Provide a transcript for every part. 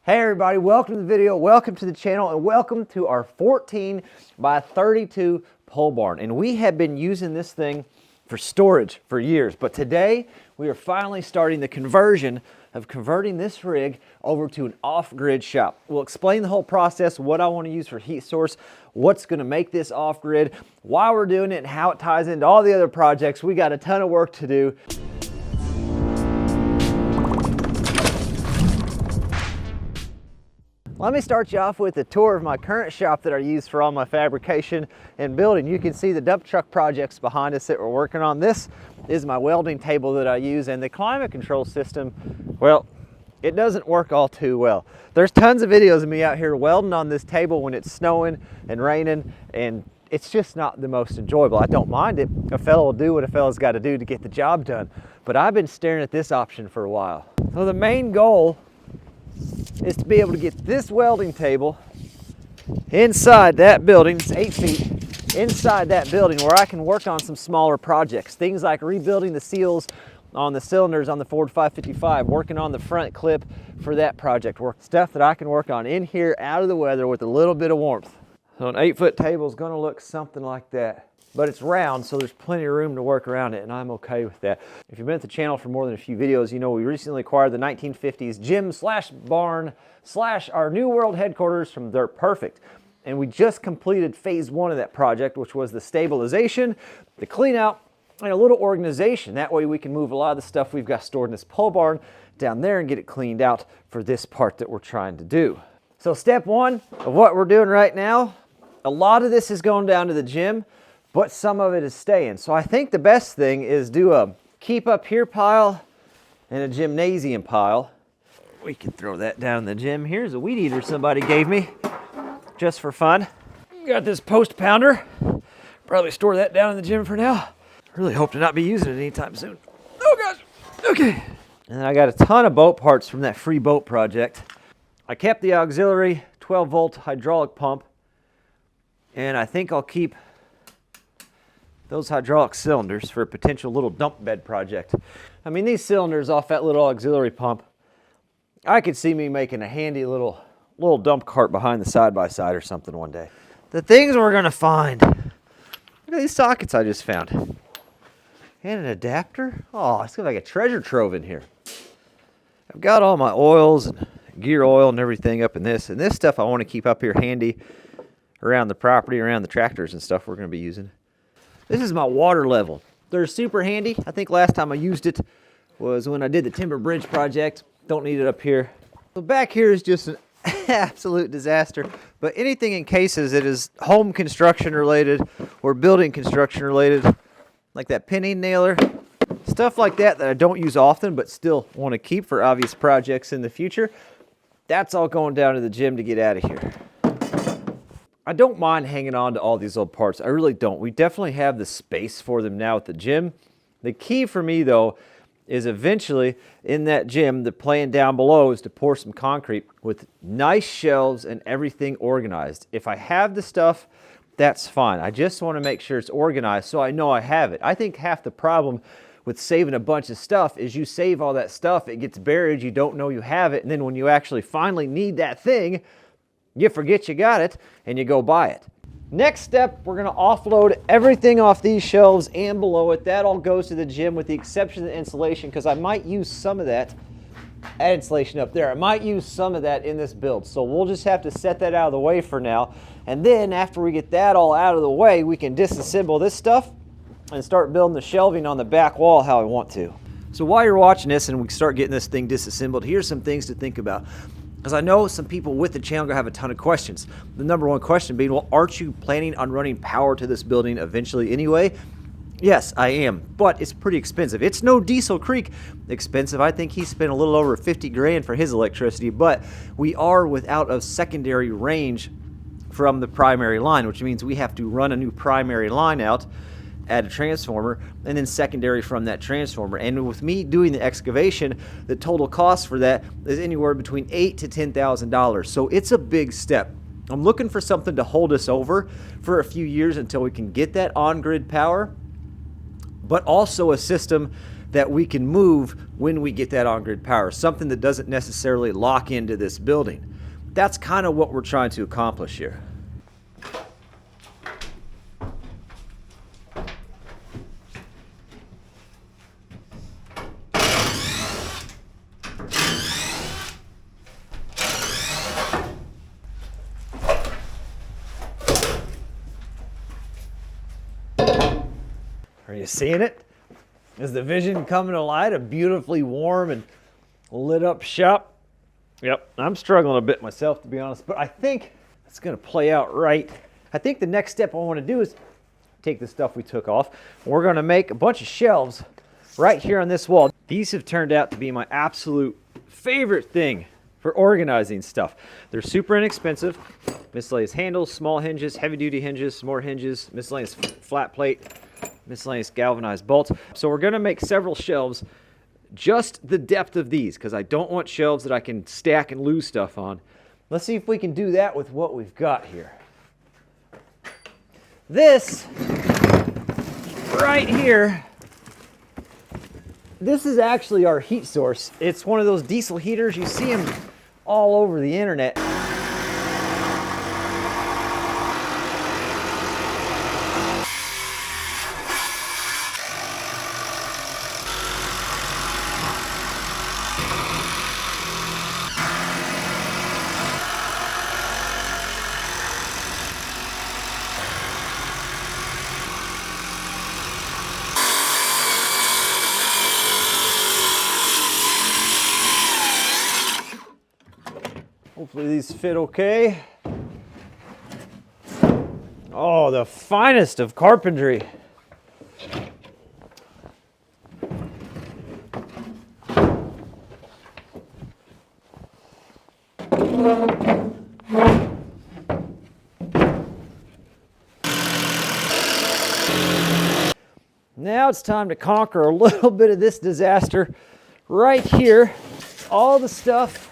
Hey everybody, welcome to the video, welcome to the channel, and welcome to our 14 by 32 pole barn. And we have been using this thing for storage for years, but today we are finally starting the conversion of converting this rig over to an off-grid shop. We'll explain the whole process, what I want to use for heat source, what's going to make this off-grid, why we're doing it, and how it ties into all the other projects. We got a ton of work to do. Let me start you off with a tour of my current shop that I use for all my fabrication and building. You can see the dump truck projects behind us that we're working on. This is my welding table that I use, and the climate control system, well, it doesn't work all too well. There's tons of videos of me out here welding on this table when it's snowing and raining, and it's just not the most enjoyable. I don't mind it. A fellow will do what a fellow's got to do to get the job done, but I've been staring at this option for a while. So the main goal is to be able to get this welding table inside that building. It's 8 feet inside that building where I can work on some smaller projects. Things like rebuilding the seals on the cylinders on the Ford 555, working on the front clip for that project, stuff that I can work on in here out of the weather with a little bit of warmth. So an 8-foot table is going to look something like that. But it's round, so there's plenty of room to work around it, and I'm okay with that. If you've been at the channel for more than a few videos, you know we recently acquired the 1950s gym slash barn slash our new world headquarters from Dirt Perfect. And we just completed phase 1 of that project, which was the stabilization, the clean out, and a little organization. That way we can move a lot of the stuff we've got stored in this pole barn down there and get it cleaned out for this part that we're trying to do. So step 1 of what we're doing right now, a lot of this is going down to the gym, but some of it is staying. So I think the best thing is do a keep up here pile and a gymnasium pile. We can throw that down in the gym. Here's a weed eater somebody gave me just for fun. Got this post pounder. Probably store that down in the gym for now. Really hope to not be using it anytime soon. Oh gosh, okay. And then I got a ton of boat parts from that free boat project. I kept the auxiliary 12-volt hydraulic pump, and I think I'll keep those hydraulic cylinders for a potential little dump bed project. I mean, these cylinders off that little auxiliary pump, I could see me making a handy little dump cart behind the side-by-side or something one day. The things we're gonna find. Look at these sockets I just found. And an adapter. Oh, it's like a treasure trove in here. I've got all my oils and gear oil and everything up in this. And this stuff I want to keep up here handy around the property, around the tractors and stuff we're gonna be using. This is my water level. They're super handy. I think last time I used it was when I did the timber bridge project. Don't need it up here. So back here is just an absolute disaster. But anything in cases that is home construction related or building construction related, like that pinning nailer, stuff like that that I don't use often but still want to keep for obvious projects in the future, that's all going down to the gym to get out of here. I don't mind hanging on to all these old parts. I really don't. We definitely have the space for them now at the gym. The key for me, though, is eventually in that gym, the plan down below is to pour some concrete with nice shelves and everything organized. If I have the stuff, that's fine. I just want to make sure it's organized so I know I have it. I think half the problem with saving a bunch of stuff is you save all that stuff, it gets buried, you don't know you have it, and then when you actually finally need that thing, you forget you got it, and you go buy it. Next step, we're gonna offload everything off these shelves and below it. That all goes to the gym with the exception of the insulation, because I might use some of that insulation up there. I might use some of that in this build. So we'll just have to set that out of the way for now. And then after we get that all out of the way, we can disassemble this stuff and start building the shelving on the back wall how I want to. So while you're watching this and we start getting this thing disassembled, here's some things to think about. Because I know some people with the channel are going to have a ton of questions. The number one question being, well, aren't you planning on running power to this building eventually anyway? Yes, I am, but it's pretty expensive. It's no Diesel Creek expensive. I think he spent a little over 50 grand for his electricity, but we are without a secondary range from the primary line, which means we have to run a new primary line out, add a transformer, and then secondary from that transformer. And with me doing the excavation, the total cost for that is anywhere between $8,000 to $10,000. So it's a big step. I'm looking for something to hold us over for a few years until we can get that on-grid power, but also a system that we can move when we get that on-grid power, something that doesn't necessarily lock into this building. That's kind of what we're trying to accomplish here. Are you seeing it? Is the vision coming to light? A beautifully warm and lit up shop. Yep, I'm struggling a bit myself, to be honest, but I think it's going to play out right. I think the next step I want to do is take the stuff we took off. We're going to make a bunch of shelves right here on this wall. These have turned out to be my absolute favorite thing for organizing stuff. They're super inexpensive. Miscellaneous handles, small hinges, heavy-duty hinges, more hinges, miscellaneous flat plate, miscellaneous galvanized bolts. So we're going to make several shelves just the depth of these, because I don't want shelves that I can stack and lose stuff on. Let's see if we can do that with what we've got here. This right here, this is actually our heat source. It's one of those diesel heaters. You see them all over the internet. Hopefully these fit okay. Oh, the finest of carpentry. Now it's time to conquer a little bit of this disaster right here. All the stuff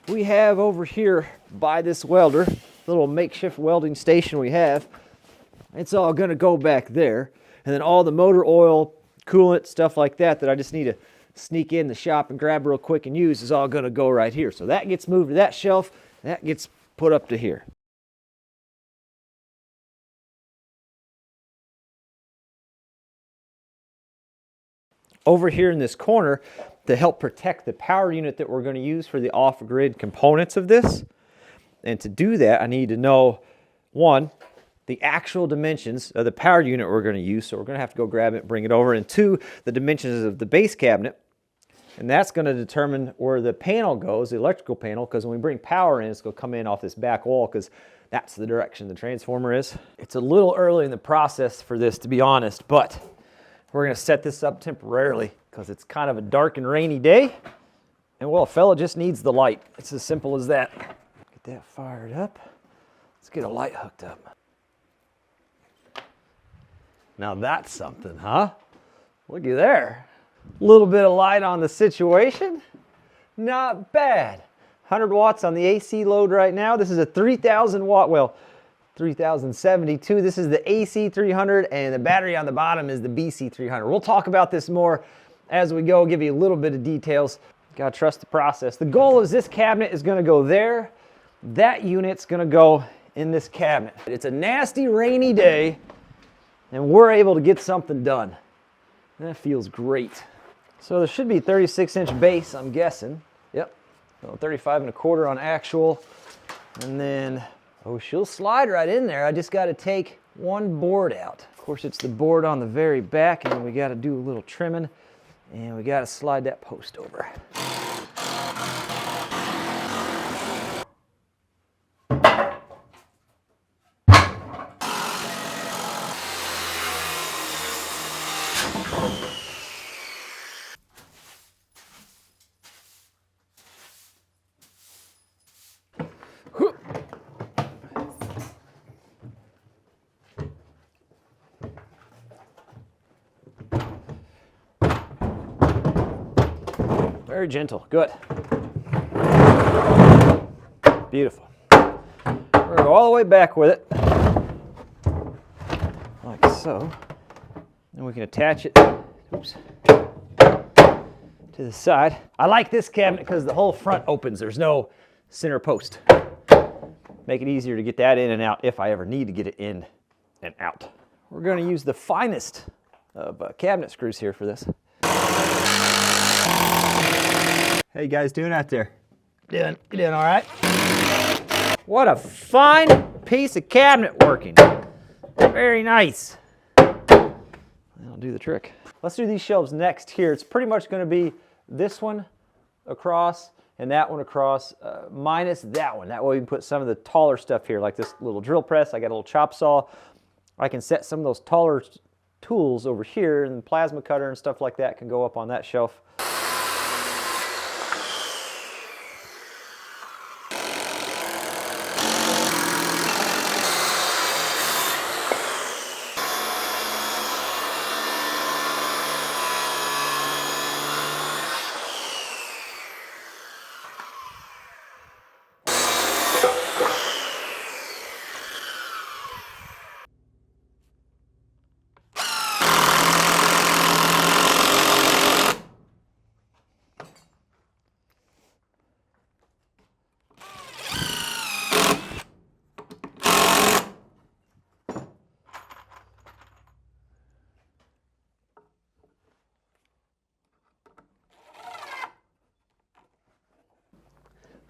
we have over here by this welder, little makeshift welding station we have, it's all going to go back there. And then all the motor oil, coolant, stuff like that that I just need to sneak in the shop and grab real quick and use is all going to go right here. So that gets moved to that shelf, that gets put up to here. Over here in this corner, to help protect the power unit that we're going to use for the off-grid components of this. And to do that, I need to know, one, the actual dimensions of the power unit we're going to use, so we're going to have to go grab it and bring it over, and two, the dimensions of the base cabinet. And that's going to determine where the panel goes, the electrical panel, because when we bring power in, it's going to come in off this back wall, because that's the direction the transformer is. It's a little early in the process for this, to be honest, but we're going to set this up temporarily because it's kind of a dark and rainy day. And well, a fella just needs the light. It's as simple as that. Get that fired up. Let's get a light hooked up. Now that's something, huh? Looky there. A little bit of light on the situation. Not bad. 100 watts on the AC load right now. This is a 3,000 watt, well, 3072. This is the AC 300, and the battery on the bottom is the BC 300. We'll talk about this more as we go, give you a little bit of details. Gotta trust the process. The goal is this cabinet is gonna go there. That unit's gonna go in this cabinet. It's a nasty rainy day, and we're able to get something done. That feels great. So there should be 36-inch base, I'm guessing. Yep, so 35 1/4 on actual, and then oh, she'll slide right in there. I just got to take one board out. Of course, it's the board on the very back, and we got to do a little trimming, and we got to slide that post over. Very gentle, good. Beautiful. We're gonna go all the way back with it, like so. And we can attach it to Oops. To the side. I like this cabinet because the whole front opens. There's no center post. Make it easier to get that in and out if I ever need to get it in and out. We're going to use the finest of cabinet screws here for this. How you guys doing out there? You doing all right? What a fine piece of cabinet working. Very nice. That'll do the trick. Let's do these shelves next here. It's pretty much going to be this one across and that one across, minus that one. That way we can put some of the taller stuff here, like this little drill press. I got a little chop saw. I can set some of those taller tools over here, and the plasma cutter and stuff like that can go up on that shelf.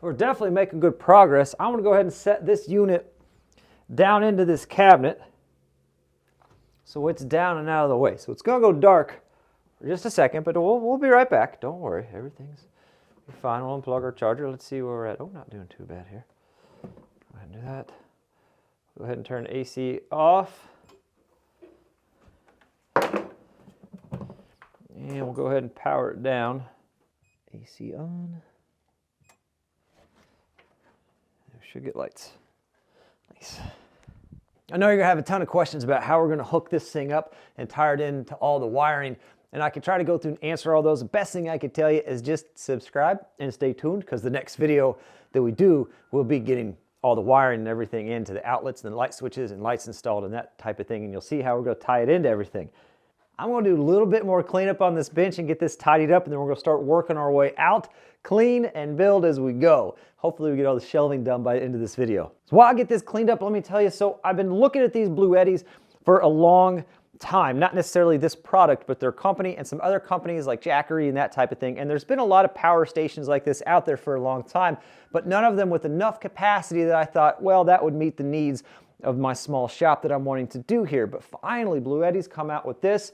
We're definitely making good progress. I'm going to go ahead and set this unit down into this cabinet so it's down and out of the way. So it's going to go dark for just a second, but we'll be right back. Don't worry, everything's fine. We'll unplug our charger. Let's see where we're at. Oh, not doing too bad here. Go ahead and do that. Go ahead and turn AC off. And we'll go ahead and power it down. AC on. Should get lights. Nice. I know you're gonna have a ton of questions about how we're gonna hook this thing up and tie it into all the wiring, and I can try to go through and answer all those. The best thing I can tell you is just subscribe and stay tuned, because the next video that we do will be getting all the wiring and everything into the outlets and the light switches and lights installed and that type of thing, and you'll see how we're gonna tie it into everything. I'm gonna do a little bit more cleanup on this bench and get this tidied up, and then we're gonna start working our way out, clean and build as we go. Hopefully we get all the shelving done by the end of this video. So while I get this cleaned up, let me tell you, so I've been looking at these Bluettis for a long time, not necessarily this product, but their company and some other companies like Jackery and that type of thing. And there's been a lot of power stations like this out there for a long time, but none of them with enough capacity that I thought, well, that would meet the needs of my small shop that I'm wanting to do here. But finally, Bluetti's come out with this,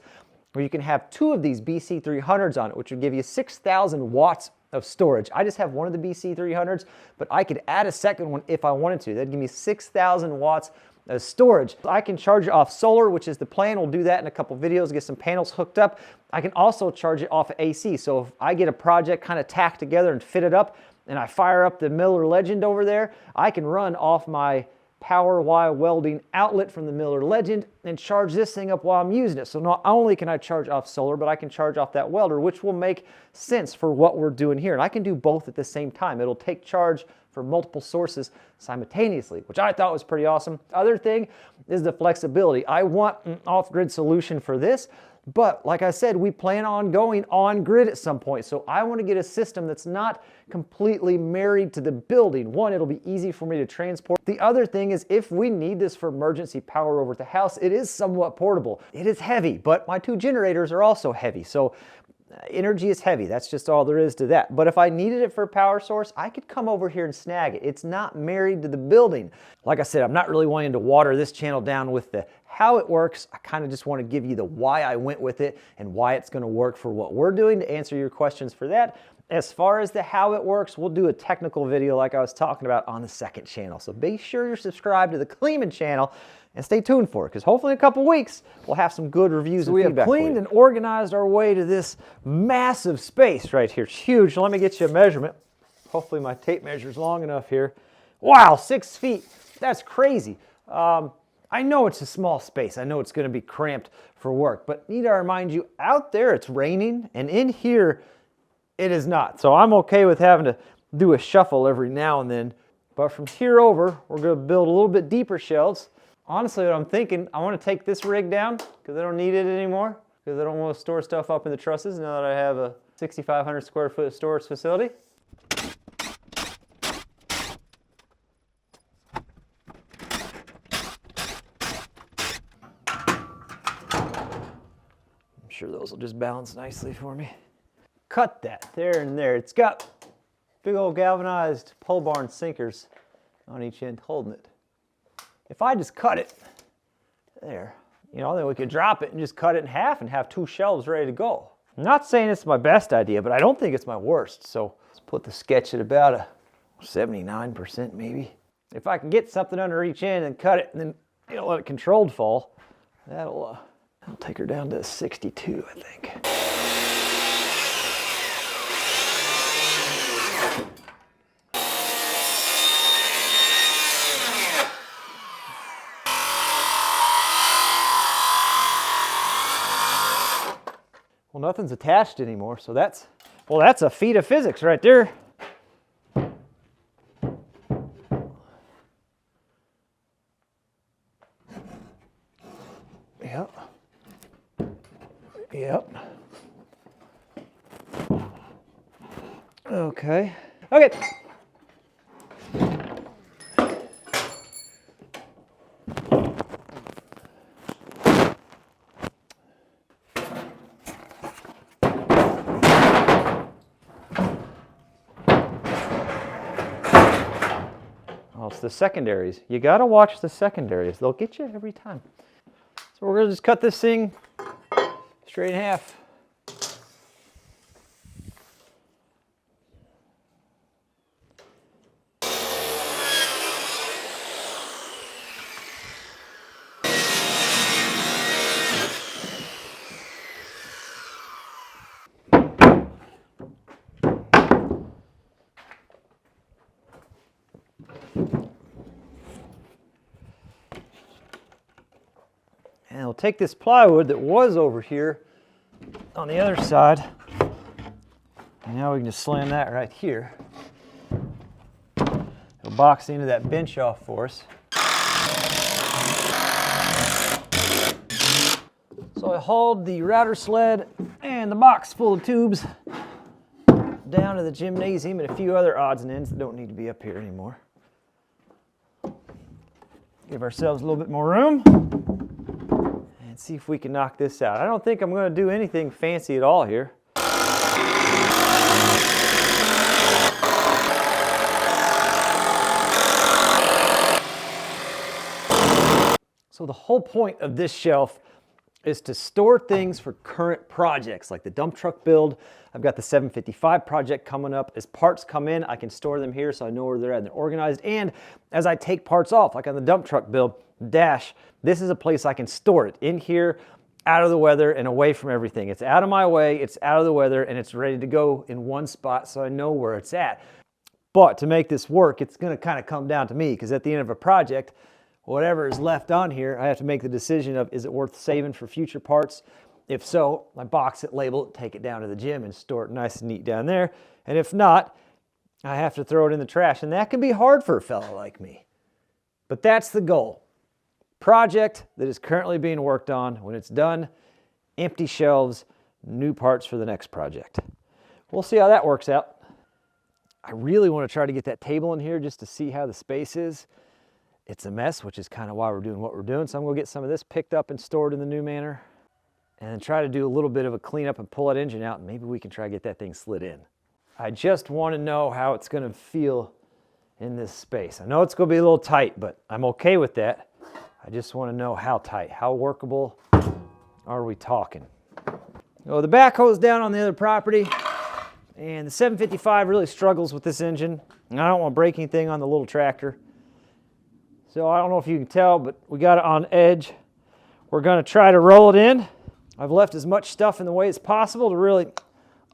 where you can have two of these BC300s on it, which would give you 6,000 watts of storage. I just have one of the BC300s, but I could add a second one if I wanted to. That'd give me 6,000 watts of storage. I can charge it off solar, which is the plan. We'll do that in a couple videos, get some panels hooked up. I can also charge it off of AC. So if I get a project kind of tacked together and fit it up, and I fire up the Miller Legend over there, I can run off my Power Y welding outlet from the Miller Legend and charge this thing up while I'm using it. So not only can I charge off solar, but I can charge off that welder, which will make sense for what we're doing here. And I can do both at the same time. It'll take charge for multiple sources simultaneously, which I thought was pretty awesome. Other thing is the flexibility. I want an off-grid solution for this, but like I said, we plan on going on grid at some point. So I want to get a system that's not completely married to the building. One, it'll be easy for me to transport. The other thing is, if we need this for emergency power over at the house, it is somewhat portable. It is heavy, but my two generators are also heavy. So energy is heavy. That's just all there is to that. But if I needed it for a power source, I could come over here and snag it. It's not married to the building. Like I said, I'm not really wanting to water this channel down with the how it works. I kind of just want to give you the why I went with it and why it's going to work for what we're doing, to answer your questions for that. As far as the how it works, we'll do a technical video like I was talking about on the second channel. So be sure you're subscribed to the Kleeman channel and stay tuned for it, because hopefully in a couple weeks we'll have some good reviews and feedback. So we have cleaned and organized our way to this massive space right here. It's huge. Let me get you a measurement. Hopefully my tape measure is long enough here. Wow, 6 feet. That's crazy. I know it's a small space. I know it's going to be cramped for work, but need to remind you, out there it's raining, and in here it is not. So I'm okay with having to do a shuffle every now and then. But from here over, we're going to build a little bit deeper shelves. Honestly, what I'm thinking, I want to take this rig down because I don't need it anymore. because I don't want to store stuff up in the trusses now that I have a 6,500 square foot storage facility. I'm sure those will just balance nicely for me. Cut that there and there. It's got big old galvanized pole barn sinkers on each end holding it. If I just cut it there, you know, then we could drop it and just cut it in half and have 2 shelves ready to go. I'm not saying it's my best idea, but I don't think it's my worst. So let's put the sketch at about a 79% maybe. If I can get something under each end and cut it and then, you know, let it controlled fall, that'll take her down to 62, I think. Well, nothing's attached anymore, so that's a feat of physics right there. Yep. Yep. Okay. Okay. Oh, it's the secondaries. You gotta watch the secondaries. They'll get you every time. So we're gonna just cut this thing straight in half. And we'll take this plywood that was over here on the other side, and now we can just slam that right here. It'll box into that bench off for us. So I hauled the router sled and the box full of tubes down to the gymnasium and a few other odds and ends that don't need to be up here anymore. Give ourselves a little bit more room. See if we can knock this out. I don't think I'm going to do anything fancy at all here. So the whole point of this shelf is to store things for current projects like the dump truck build. I've got the 755 project coming up. As parts come in, I can store them here so I know where they're at and they're organized. And as I take parts off, like on the dump truck build dash, this is a place I can store it in here, out of the weather and away from everything. It's out of my way, it's out of the weather, and it's ready to go in one spot so I know where it's at. But to make this work, it's going to kind of come down to me, because at the end of a project, whatever is left on here, I have to make the decision of, is it worth saving for future parts? If so, I box it, label it, take it down to the gym and store it nice and neat down there. And if not, I have to throw it in the trash. And that can be hard for a fellow like me. But that's the goal. Project that is currently being worked on. When it's done, empty shelves, new parts for the next project. We'll see how that works out. I really want to try to get that table in here just to see how the space is. It's a mess, which is kind of why we're doing what we're doing. So I'm going to get some of this picked up and stored in the new manner, and then try to do a little bit of a cleanup and pull that engine out, and maybe we can try to get that thing slid in. I just want to know how it's going to feel in this space. I know it's going to be a little tight, but I'm okay with that. I just want to know how tight, how workable are we talking. Well, the backhoe is down on the other property, and the 755 really struggles with this engine, and I don't want to break anything on the little tractor. So I don't know if you can tell, but we got it on edge. We're going to try to roll it in. I've left as much stuff in the way as possible to really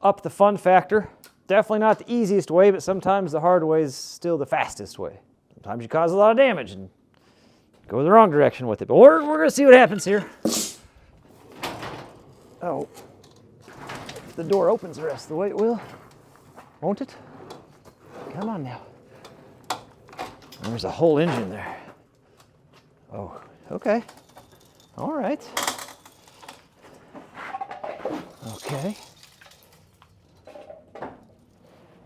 up the fun factor. Definitely not the easiest way, but sometimes the hard way is still the fastest way. Sometimes you cause a lot of damage and go the wrong direction with it. But we're going to see what happens here. Oh, if the door opens the rest of the way, it will. Won't it? Come on now. There's a whole engine there. Oh, okay. All right. Okay.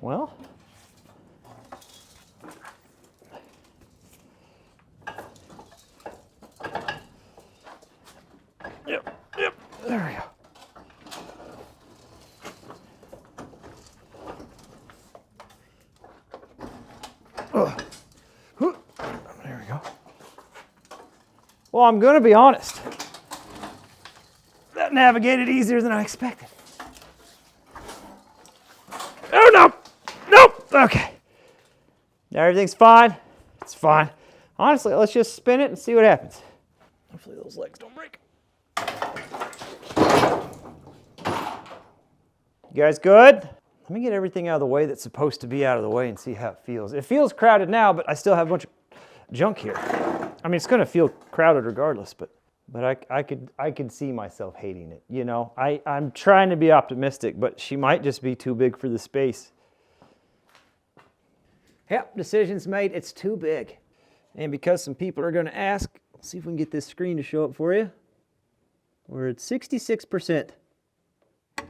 Well, yep, there we go. There we go. Well, I'm going to be honest. That navigated easier than I expected. Oh, no. Nope. Okay. Everything's fine. It's fine. Honestly, let's just spin it and see what happens. Hopefully those legs don't break. You guys good? Let me get everything out of the way that's supposed to be out of the way and see how it feels. It feels crowded now, but I still have a bunch of junk here. I mean, it's going to feel crowded regardless, but I could see myself hating it. You know, I'm trying to be optimistic, but she might just be too big for the space. Yep, decision's made. It's too big. And because some people are going to ask, let's see if we can get this screen to show up for you. We're at 66%. I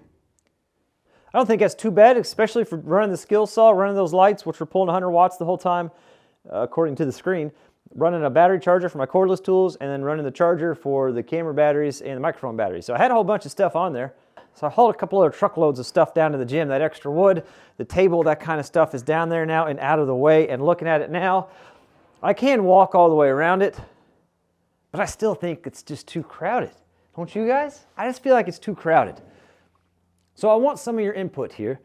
don't think that's too bad, especially for running the skill saw, running those lights, which were pulling 100 watts the whole time, according to the screen. Running a battery charger for my cordless tools, and then running the charger for the camera batteries and the microphone batteries. So I had a whole bunch of stuff on there. So I hauled a couple other truckloads of stuff down to the gym. That extra wood, the table, that kind of stuff is down there now and out of the way. And looking at it now, I can walk all the way around it, but I still think it's just too crowded. Don't you guys? I just feel like it's too crowded. So I want some of your input here.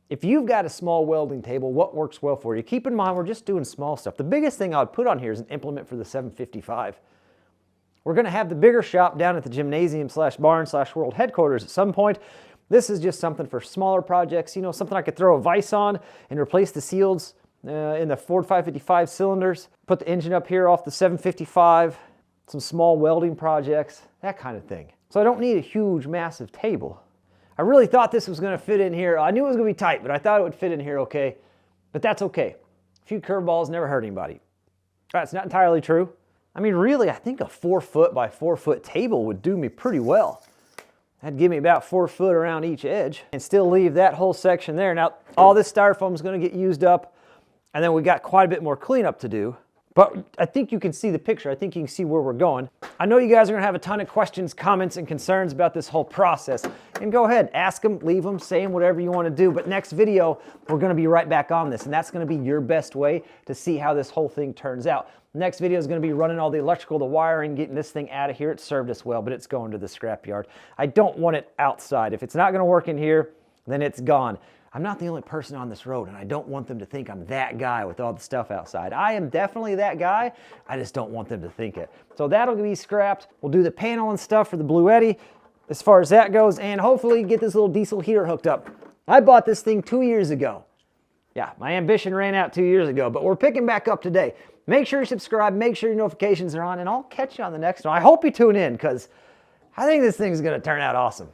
If you've got a small welding table, what works well for you? Keep in mind, we're just doing small stuff. The biggest thing I would put on here is an implement for the 755. We're going to have the bigger shop down at the gymnasium / barn / world headquarters at some point. This is just something for smaller projects, you know, something I could throw a vise on and replace the seals in the Ford 555 cylinders, put the engine up here off the 755, some small welding projects, that kind of thing. So I don't need a huge, massive table. I really thought this was going to fit in here. I knew it was going to be tight, but I thought it would fit in here okay. But that's okay. A few curveballs never hurt anybody. That's not entirely true. I mean, really, I think a 4 foot by 4 foot table would do me pretty well. That'd give me about 4 foot around each edge and still leave that whole section there. Now, all this styrofoam is going to get used up, and then we got quite a bit more cleanup to do. But I think you can see the picture. I think you can see where we're going. I know you guys are going to have a ton of questions, comments, and concerns about this whole process. And go ahead, ask them, leave them, say them, whatever you want to do. But next video, we're going to be right back on this. And that's going to be your best way to see how this whole thing turns out. Next video is going to be running all the electrical, the wiring, getting this thing out of here. It served us well, but it's going to the scrapyard. I don't want it outside. If it's not going to work in here, then it's gone. I'm not the only person on this road, and I don't want them to think I'm that guy with all the stuff outside. I am definitely that guy. I just don't want them to think it. So that'll be scrapped. We'll do the panel and stuff for the Blue Eddy as far as that goes, and hopefully get this little diesel heater hooked up. I bought this thing 2 years ago. Yeah, my ambition ran out 2 years ago, but we're picking back up today. Make sure you subscribe, make sure your notifications are on, and I'll catch you on the next one. I hope you tune in, because I think this thing's going to turn out awesome.